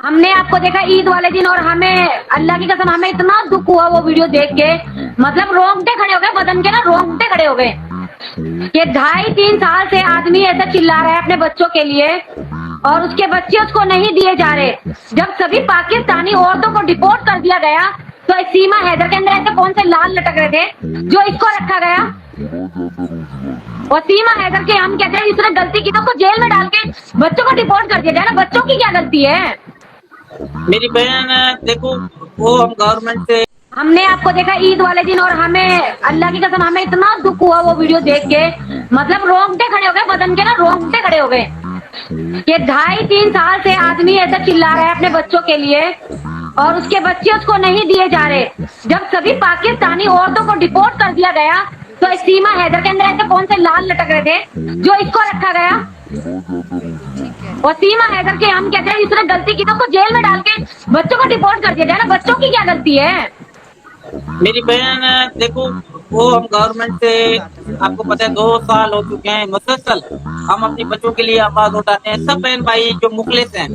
हमने आपको देखा ईद वाले दिन और हमें अल्लाह की कसम हमें इतना दुख हुआ वो वीडियो देख के। मतलब रोंगटे खड़े हो गए, बदन के ना रोंगटे खड़े हो गए कि 2.5-3 साल से आदमी ऐसा चिल्ला रहा है अपने बच्चों के लिए और उसके बच्चे उसको नहीं दिए जा रहे। जब सभी पाकिस्तानी औरतों को डिपोर्ट कर दिया गया तो सीमा हैदर के अंदर ऐसे कौन से लाल लटक रहे थे जो इसको रखा गया। और सीमा हैदर के हम कहते हैं जिसने गलती की तो उसको जेल में डाल के बच्चों को डिपोर्ट कर दिया जाए ना। बच्चों की क्या गलती है? मेरी बहन देखो, वो हम गवर्नमेंट से हमने आपको देखा ईद वाले दिन और हमें अल्लाह की कसम हमें इतना दुख हुआ वो वीडियो देख के। मतलब रोंगटे खड़े हो गए, बदन के ना रोंगटे खड़े हो गए कि 2.5-3 साल से आदमी ऐसा चिल्ला रहा है अपने बच्चों के लिए और उसके बच्चे उसको नहीं दिए जा रहे। जब सभी पाकिस्तानी औरतों को डिपोर्ट कर दिया गया तो सीमा हैदर के अंदर ऐसे कौन से लाल लटक रहे थे जो इसको रखा गया। और सीमा हैदर के हम कहते हैं जिसने गलती की तो उसको जेल में डाल के बच्चों को डिपोर्ट कर दिया जाए ना। बच्चों की क्या गलती है? मेरी बहन देखो, वो हम गवर्नमेंट से आपको पता है 2 साल हो चुके हैं मुसलसल हम अपने बच्चों के लिए आवाज उठाते हैं। सब बहन भाई जो मुखलिस हैं,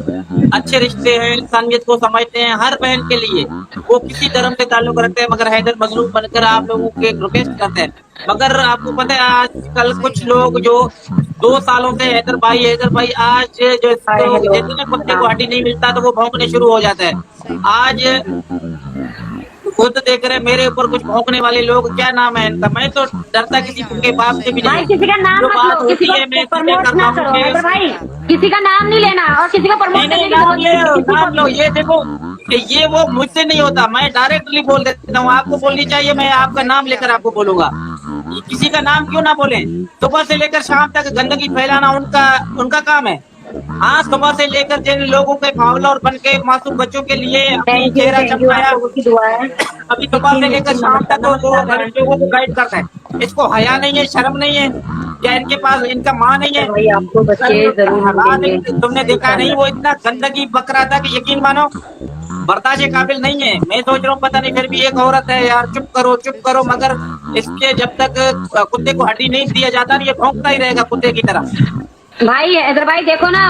अच्छे रिश्ते हैं, इंसानियत को समझते हैं, हर बहन के लिए वो किसी धर्म से ताल्लुक रखते हैं मगर हैदर मजलूम बनकर आप लोगों के रिक्वेस्ट करते हैं। मगर आपको पता है आजकल कुछ लोग जो 2 सालों से हैदर भाई आज जो जैसे ना कुत्ते को हड्डी नहीं मिलता तो वो भौंकने शुरू हो जाता है। आज खुद देख रहे मेरे ऊपर कुछ भौंकने वाले लोग, क्या नाम है इनका, मैं तो डरता किसी के बाप से भी भाई नहीं। किसी का नाम जो मत बात लो, किसी होती है को मैं प्रमोट करता ना हूँ करो कि हैदर भाई। किसी का नाम नहीं लेना और किसी को प्रमोट करने की नाम जरूरत लो, ये देखो कि ये वो मुझसे नहीं होता, मैं डायरेक्टली बोल देता हूँ। आपको बोलनी चाहिए, मैं आपका नाम लेकर आपको बोलूंगा। किसी का नाम क्यों ना बोले? सुबह से लेकर शाम तक गंदगी फैलाना उनका उनका काम है। हाँ, सुबह से लेकर जिन लोगों के फावलर बन के मासूम बच्चों के लिए अपनी चेहरा थैंक यू आप चमकाया, लोगों की दुआ है। अभी सुबह से लेकर शाम तक वो गरीब लोगों को गाइड करते हैं। इसको हया नहीं है, शर्म नहीं है? क्या इनके पास इनका माँ नहीं है? भाई आपको बच्चे कल जरूर हालात मिलेंगे तुमने देखा नहीं, वो इंशाल्लाह। इतना गंदगी बक रहा था कि यकीन मानो बर्दाश्त के काबिल नहीं है। मैं सोच रहा हूँ पता नहीं, फिर भी एक औरत है यार, चुप करो। मगर इसके जब तक कुत्ते को हड्डी नहीं दिया जाता ये भौंकता ही रहेगा कुत्ते की तरह। भाई हैदर भाई देखो ना,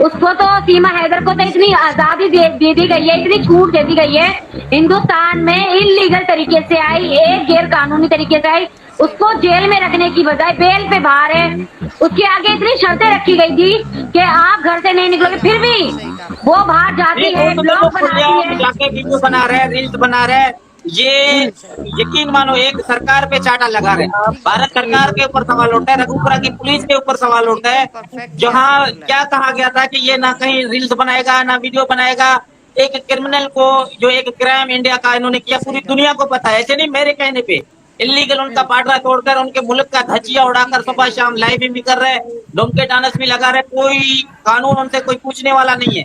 उसको तो सीमा हैदर को तो इतनी आजादी दे दी गई है, इतनी छूट दे दी गई है। हिंदुस्तान में इलीगल तरीके से आई, एक गैर कानूनी तरीके से आई, उसको जेल में रखने की बजाय बेल पे बाहर है। उसके आगे इतनी शर्तें रखी गई थी कि आप घर से नहीं निकलोगे, फिर भी वो बाहर जाती है, ब्लॉग बनाती है। जाके वीडियो बना रहे हैं, रील्स बना रहे हैं। ये यकीन मानो एक सरकार पे चाटा लगा रहे हैं। भारत सरकार के ऊपर सवाल उठता है, रघुपुरा की पुलिस के ऊपर सवाल उठता है। जहाँ क्या कहा गया था कि ये ना कहीं रील्स बनाएगा ना वीडियो बनाएगा। एक क्रिमिनल को, जो एक क्राइम इंडिया का इन्होंने किया, पूरी दुनिया को पता है। ऐसे नहीं मेरे कहने पे, इलीगल उनका पाटरा तोड़कर उनके मुल्क का धजिया उड़ाकर सुबह शाम लाइव भी कर रहे हैं, डोंके डांस भी लगा रहे। कोई कानून उनसे कोई पूछने वाला नहीं है,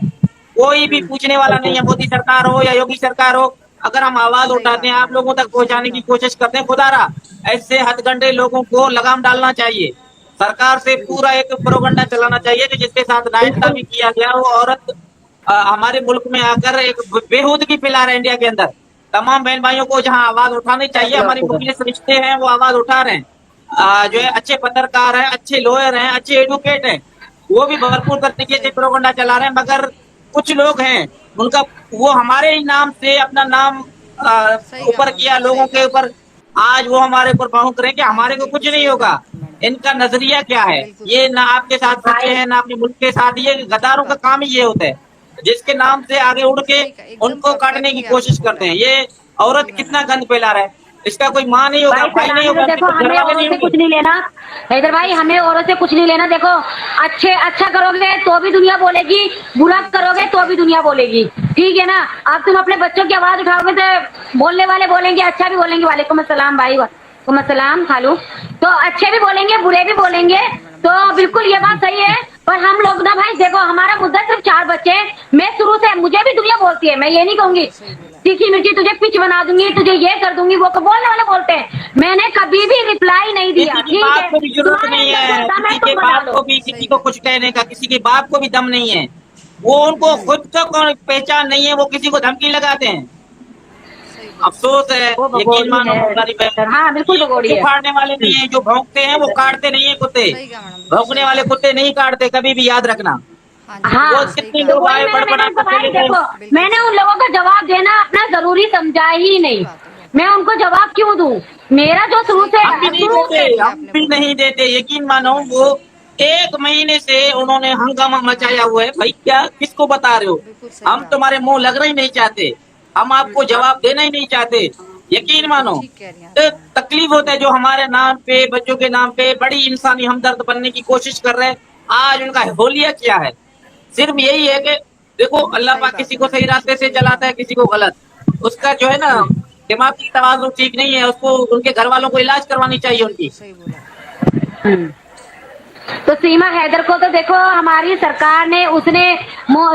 कोई भी पूछने वाला नहीं है। मोदी सरकार हो या योगी सरकार हो, अगर हम आवाज उठाते हैं, आप लोगों तक पहुंचाने की कोशिश करते हैं, खुदारा ऐसे हथकंडे लोगों को लगाम डालना चाहिए। सरकार से पूरा एक प्रोपगंडा चलाना चाहिए कि जिसके साथ नायकता भी किया गया। वो औरत हमारे मुल्क में आकर एक बेहूदगी फैला रहे हैं इंडिया के अंदर। तमाम बहन भाइयों को जहां आवाज उठानी चाहिए, हमारी मुखलिस रिश्ते हैं वो आवाज उठा रहे हैं। जो है अच्छे पत्रकार हैं, अच्छे लॉयर हैं, अच्छे एडवोकेट हैं, वो भी भरपूर तरीके से प्रोपगंडा चला रहे हैं। मगर कुछ लोग हैं उनका, वो हमारे ही नाम से अपना नाम ऊपर किया लोगों के ऊपर। आज वो हमारे ऊपर भौंक रहे हैं कि हमारे को कुछ नहीं होगा। इनका नजरिया क्या है? ये ना आपके साथ सच्चे हैं ना अपने मुल्क के साथ। ये गद्दारों का काम ही ये होता है, जिसके नाम से आगे उड़ के उनको काटने की कोशिश करते हैं। ये औरत कितना गंद फैला रहा है, इसका कोई माँ नहीं होगा, भाई नहीं होगा, देखो हमें घरवाले औरों नहीं से कुछ होंगे। नहीं लेना हैदर भाई, हमें औरों से कुछ नहीं लेना। देखो अच्छा करोगे तो भी दुनिया बोलेगी, बुरा करोगे तो भी दुनिया बोलेगी, ठीक है ना। अब तुम अपने बच्चों की आवाज उठाओगे तो बोलने वाले बोलेंगे, अच्छा भी बोलेंगे, वालेकुम अस्सलाम भाई, वालेकुम अस्सलाम खालू, तो अच्छे भी बोलेंगे बुरे भी बोलेंगे। तो बिल्कुल ये बात सही है। पर हम लोग ना भाई देखो, हमारा मुद्दा सिर्फ 4 बच्चे हैं। मैं शुरू से, मुझे भी दुनिया बोलती है, मैं ये नहीं कहूंगी तीखी मिर्ची तुझे पिच बना दूंगी, तुझे ये कर दूंगी, वो बोलने वाले बोलते हैं। मैंने कभी भी रिप्लाई नहीं दिया, किसी की ठीक बात है। को भी जरूरत नहीं है, किसी के बाप को भी, किसी को कुछ कहने का, किसी के बाप को भी दम नहीं है। वो उनको खुद को पहचान नहीं है, वो किसी को धमकी लगाते हैं। अफसोस है, वो यकीन भगोड़ी मानो है हमारी बहन, हाँ बिल्कुल ये भगोड़ी कुत्ते है। फाड़ने वाले नहीं है। जो भौंकते हैं वो काटते नहीं है कुत्ते, भौंकने वाले कुत्ते नहीं काटते, कभी भी याद रखना। हाँ जी, हाँ, वो बिल्कुल सही कितने कहा तो लोग वही आए मैंने बड़ मैंने बड़ा उनको के भाई चले गए। देखो, बिल्कुल मैंने सही उन लोगों का जवाब देना अपना जरूरी समझा ही नहीं। बात है। मैं उनको जवाब क्यों दूं? मेरा जो शुरू सही से कहा, हम भी नहीं शुरू देते, से एग्जैक्टली हम आपने भी बोला। नहीं देते, यकीन मानो। जी मैडम, वो 1 महीने से उन्होंने हंगामा मचाया हुआ है। भाई क्या किसको बता रहे हो? बिल्कुल सही हम कहा, तुम्हारे मुंह लगना ही नहीं चाहते, हम आपको जवाब देना ही नहीं चाहते, यकीन बिल्कुल मानो। ठीक कह रही हैं आप तो मैम। तकलीफ होता है जो हमारे नाम पे, बच्चों के नाम पे बड़ी इंसानी हमदर्द बनने की कोशिश कर रहे हैं। आज उनका होलिया क्या है? सिर्फ यही है कि देखो, अल्लाह सही पाक किसी बात है को मैम, सही रास्ते से सही चलाता कहा, है, किसी को गलत। उसका जो है ना, दिमाग की तवाज़ुन ठीक नहीं है, उसको उनके घर वालों को इलाज करवानी चाहिए बिल्कुल उनकी। सही बोला। हम्म। तो सीमा हैदर को तो देखो हमारी सरकार ने, उसने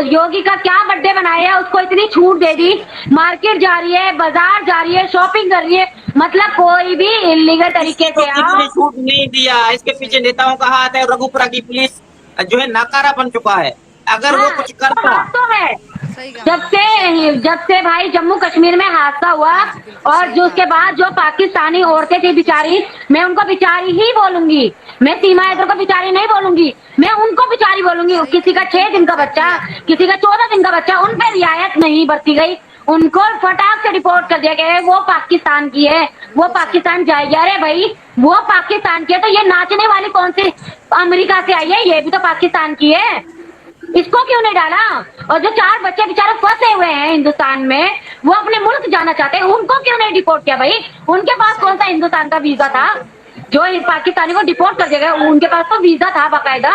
योगी का क्या बर्थडे बनाया, उसको इतनी छूट दे सही दी। कहा, मार्केट जा रही है, बाजार जा रही है, शॉपिंग कर रही है, मतलब कोई भी इलीगल किसी तरीके को से किसी आओ। ने छूट नहीं दिया, इसके सही पीछे कहा, नेताओं का हाथ है। रघुपुरा की पुलिस जो है नाकारा बन चुका है। अगर वो हाँ, कुछ तो करता, हाथ तो है। सही कहा जब मैम, से बिल्कुल सही कहा आपने। जब से भाई जम्मू कश्मीर में हादसा हुआ, हाँ जी, बिल्कुल और सही जो कहा उसके आपने। बाद जो पाकिस्तानी औरतें थी बिल्कुल सही, बेचारी, मैं उनको बेचारी ही बोलूंगी। मैं सीमा ठीक हैदर बात को है। बेचारी नहीं बोलूंगी, मैं उनको बेचारी बोलूंगी। सही किसी का एकदम 6 दिन का बच्चा, परफेक्टली आपने किसी बोला। का 14 दिन का बच्चा, उन पर रियायत नहीं बरती गई। उनको फटाक से रिपोर्ट कर हाँ, दिया गया है वो पाकिस्तान की है, वो बिल्कुल सही कहा, पाकिस्तान जाएगी। अरे भाई, वो पाकिस्तान की है तो ये नाचने वाली कौन सी अमेरिका बिल्कुल से आई ठीक है? कहा ये भी आपने। तो पाकिस्तान की है। इसको क्यों नहीं डाला? और जो 4 बच्चे बेचारे फंसे हुए हैं हिंदुस्तान में, वो अपने मुल्क जाना चाहते हैं, उनको क्यों नहीं डिपोर्ट किया भाई? उनके पास सही कौन सा बात है, हिंदुस्तान का वीजा सही था कहा, जो इस पाकिस्तानी को डिपोर्ट कर देगा? उनके पास तो वीजा था बाकायदा,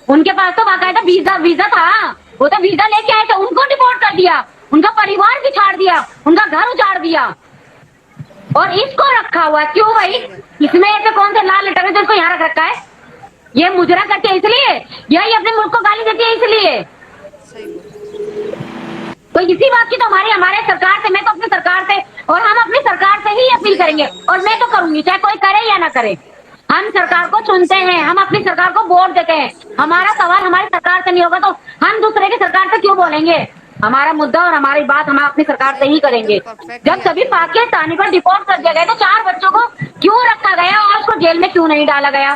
उनके पास तो बाकायदा बिल्कुल सही वीजा कहा, वीजा था। वो तो वीजा लेके आए थे, उनको डिपोर्ट कर दिया, उनका परिवार भी छाड़ दिया, उनका घर उजाड़ दिया, और इसको रखा हुआ है। क्यों भाई? सही बात, इसमें ऐसे कौन से लाल लटक है जो इसको यहाँ रख रखा है? ये मुजरा करती है इसलिए, या ये अपने मुल्क को गाली देती है इसलिए? सही बोला। तो इसी बात की तो हमारी हमारे सरकार से, मैं तो अपनी सरकार से, और हम अपनी सरकार से ही अपील सही कहा करेंगे, मैम, बिल्कुल और मैं सही तो कहा। करूंगी चाहे कोई करे या ना करे। हम हाँ सरकार जी, को बिल्कुल चुनते सही हैं, कहा, हम अपनी सरकार को वोट देते हैं। बिल्कुल हमारा सही सवाल कहा। हमारी सरकार से नहीं होगा तो हम दूसरे की सरकार से क्यों बोलेंगे? हमारा मुद्दा और हमारी बात हम अपनी सरकार से सही ही कहा, एकदम करेंगे। परफेक्टली जब सभी आपने बोला। पाकिस्तानी पर डिपोर्ट कर जी दिया गया तो मैडम, 4 बच्चों को क्यों रखा गया और उसको जेल में क्यों नहीं डाला गया?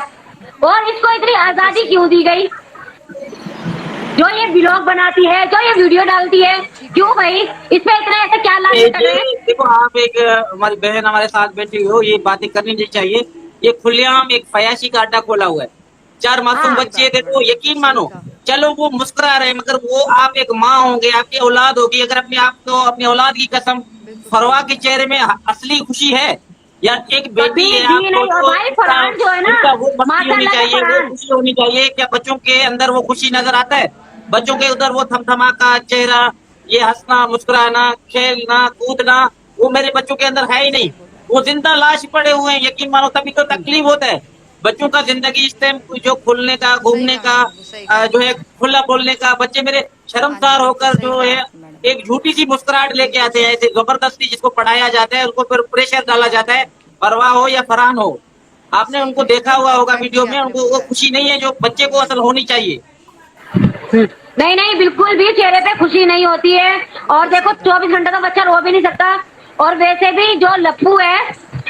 और इसको इतनी बिल्कुल आजादी सही क्यों कहा, दी गई? जो ये ब्लॉग बनाती है, जो ये वीडियो डालती है, बिल्कुल ठीक कह क्यों रही हैं भाई? आप मैम। इसमें इतने ऐसे क्या लाल लटक ये है? देखो, आप एक हमारी बहन हमारे साथ बैठी हो, ये बातें करनी नहीं चाहिए। ये खुलेआम एक फयाशी का अड्डा खोला हुआ है। 4 मासूम हाँ, सही बच्चे बात है देखो, मैडम, बिल्कुल यकीन सही मानो। कहा। चलो वो मुस्कुरा रहे हैं, मगर वो आप एक माँ होंगे, आपकी औलाद होगी, अगर अपने आप को, अपनी औलाद की कसम, बिल्कुल सही फरवा के कहा, चेहरे में असली खुशी है? या एक कभी बेटी है, आप भी नहीं। और सोचो भाई इनका, फरहान जो है ना, इनका वो मस्ती होनी माशाल्लाह से चाहिए, वो फरहान, खुशी होनी चाहिए। क्या बच्चों के अंदर वो खुशी नजर आता है? बच्चों के उधर वो थमथमाका चेहरा, ये हंसना, मुस्कुराना, खेलना, कूदना, वो मेरे बच्चों के अंदर है ही नहीं। सही बोला। वो जिंदा लाश पड़े हुए हैं, यकीन मानो। तभी तो तकलीफ होता है बच्चों का जिंदगी इस टाइम जो खुलने का, सही घूमने कहा का, मैम, बिल्कुल सही कहा। जो है खुला बोलने का। बच्चे मेरे हाँ जी, शर्मसार बिल्कुल होकर सही जो कहा है आपने मैडम, एक झूठी सी मुस्कुराहट लेके बिल्कुल आते हैं, सही ऐसे कहा। जबरदस्ती जिसको पढ़ाया जाता है, उनको फिर प्रेशर डाला जाता है। परवाह हो या फरहान हो, आपने सही उनको कहा, देखा एकदम हुआ होगा वीडियो परफेक्टली में, आपने उनको वो बोला है। खुशी नहीं है जो बच्चे जी को असल मैडम, होनी चाहिए। नहीं नहीं, बिल्कुल भी चेहरे पे खुशी नहीं होती है। और बिल्कुल देखो सही कहा, 24 घंटे तो बच्चा रो भी नहीं सकता। और वैसे भी जो लप्पू है,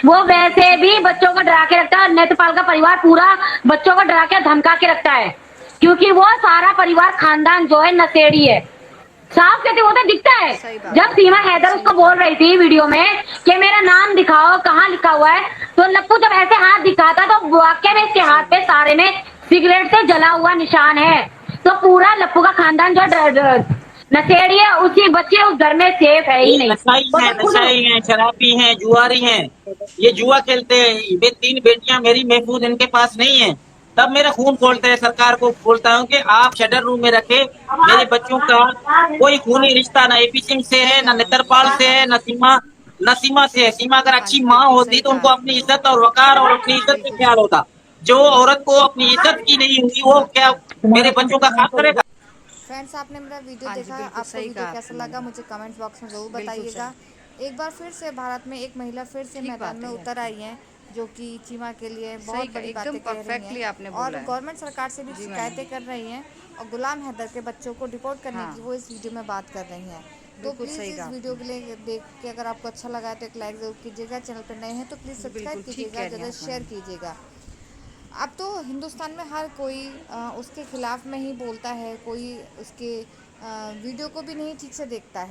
वो बिल्कुल वैसे ठीक भी कह रही हैं बच्चों आप। को डरा के रखता है। नेत्रपाल का परिवार पूरा बच्चों को डरा के धमका के रखता है, क्योंकि वो सारा परिवार खानदान जो है नशेड़ी है। साफ कहते वो तो दिखता है। सही बात जब है, सीमा बिल्कुल हैदर सही उसको कहा। बोल रही थी वीडियो में कि मेरा नाम दिखाओ कहाँ लिखा हुआ है, तो लप्पू जब ऐसे हाथ दिखाता तो वाकई में इसके बिल्कुल हाथ सही पे बोला। सारे में सिगरेट से जला हुआ निशान है। तो पूरा लप्पू का खानदान जो नशेड़ी है, उसी बच्चे उस घर में सेफ है ये ही नहीं। वो तो खुद नशाई हैं, शराबी हैं, जुआरी हैं। ये जुआ खेलते हैं। ये 3 बेटियां मेरी महफूज इनके पास नहीं है। तब मेरा खून सही खोलते हैं, कहा, सरकार को बोलता हूँ कि आप शटर रूम में रखे मेरे बच्चों का कोई खूनी रिश्ता ना एपी सिंह से सही है, कहा ना मैम, बिल्कुल नेत्रपाल सही से कहा। है, न सीमा से है। सीमा अगर हाँ अच्छी जी, माँ बिल्कुल होती सही तो कहा उनको अपनी आपने। इज्जत और वकार और अपनी इज्जत का बिल्कुल ख्याल होता। जो औरत को अपनी इज्जत की नहीं हुई, वो क्या मेरे बच्चों का खाक करेगा? फ्रेंड्स, आपने मेरा वीडियो हाँ जी, देखा, बिल्कुल आपको सही वीडियो कहा कैसा आपने लगा मैडम, मुझे कमेंट्स बॉक्स में ज़रूर बिल्कुल बताइएगा। सही, एक बार फिर से भारत में एक महिला फिर से ठीक मैदान बात में है ये उतर आपकी। आई हैं, जो कि चीमा के लिए सही बहुत कहा, बड़ी एकदम बातें कह रही हैं परफेक्टली आपने और बोला है। गवर्नमेंट सरकार से भी जी मैडम, शिकायतें कर रही हैं, और गुलाम हैदर के बच्चों को डिपोर्ट करने हाँ, की वो इस वीडियो में बात कर रही हैं। तो बिल्कुल प्लीज़ सही कहा इस वीडियो आपने। के लिए देख के अगर आपको अच्छा लगा है तो एक लाइक ज़रूर कीजिएगा। चैनल पर नए हैं तो प्लीज़ सब्सक्राइब बिल्कुल ठीक कीजिएगा, कह रही हैं ज़्यादा आप शेयर मैडम। कीजिएगा। अब तो हिंदुस्तान में हर कोई उसके खिलाफ में ही बोलता है, कोई उसके वीडियो को भी नहीं ठीक से देखता है।